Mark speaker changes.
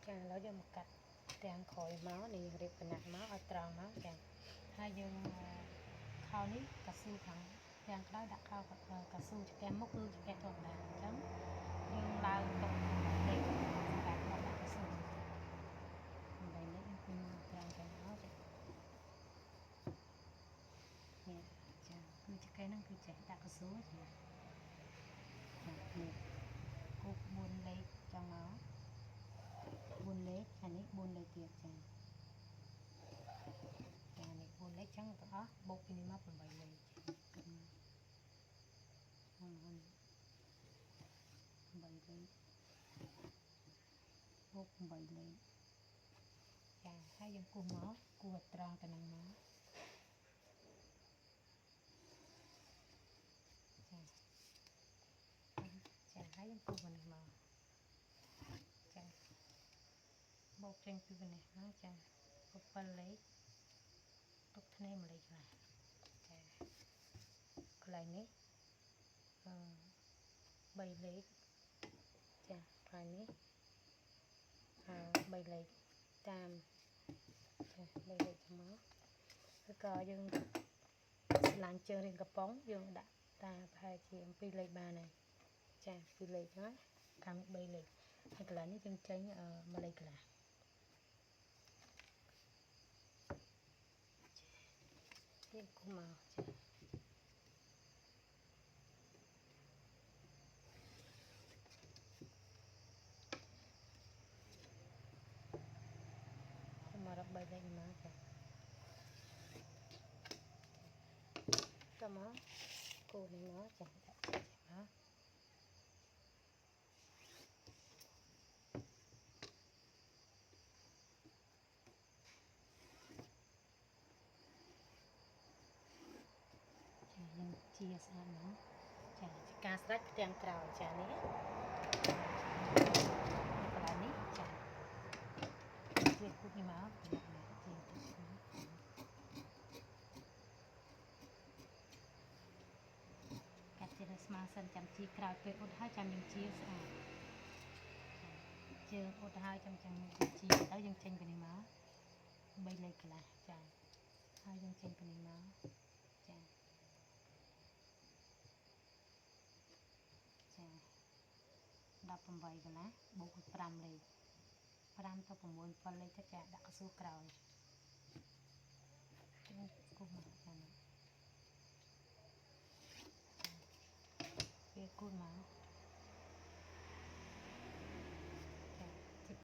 Speaker 1: ចាแล้วយើងមកកាត់ទាំងក្រោយមកនេះរៀបកណាត់មកឲ្យត្រង់មកចាហើយយើងខោនេះកស៊ូខាងទាំងក្រោយដាក់ខោកស៊ូចង្កេះមុខគឺចង្កេះធម្មតាអញ្ចឹងយើងឡើងទុកលេខសម្រាប់មកដាក់កស៊ូដើម្បីនេះយើងគុំត្រង់ទាំងមកចានេះចាគឺចង្កេះហ្នឹងគឺចេះដាក់កស៊ូចានេះគូ4លេខចង់មក4លេខអានេះ4លេខទៀតចាចានេះ4លេខចឹងទាំងអស់បូកពីនេះមក8លេខគិតមក8លេខបូក8លេខចាហើយយើងគូសមកគូសត្រង់ទៅនឹងមកចាហើយយើងគូសនេះមកចាបូកចេញពីនេះមកចា7លេខទុកធ្នេ1លេខខ្លះចាកន្លែងនេះ3លេខចាកន្លែងនេះ3លេខតាមចា3លេខមកឬក៏យើងស្លាញ់ជើងរៀងកំប៉ុងយើងដាក់តាប្រហែលជា2លេខបានហើយចា2លេខហ្នឹងខាង3លេខហើយកន្លែងនេះយើងចេញ1លេខខ្លះយើងគូមកចាមកដល់3លេខមកចាតមកគូនេះមកចាដាក់ចេញមកយើងជាស្អាតមកចាការស្រេចផ្ទាំងក្រោយចានេះកន្លែងនេះចាវាគូនេះមកជាទឹកកាត់ជាស្មើសិនចាំជាក្រោយពេលអ៊ុតហើយចាំយើងជាស្អាតជើងអ៊ុតហើយចាំជាទៅយើងចេញពីនេះមក3លេខកន្លះចាហើយយើងចេញពីនេះមកចា18កន្លះបូក5លេខ5ទៅ6 7លេខទៅចាដាក់កស៊ូក្រោយគូសមកចានេះវាគូសមក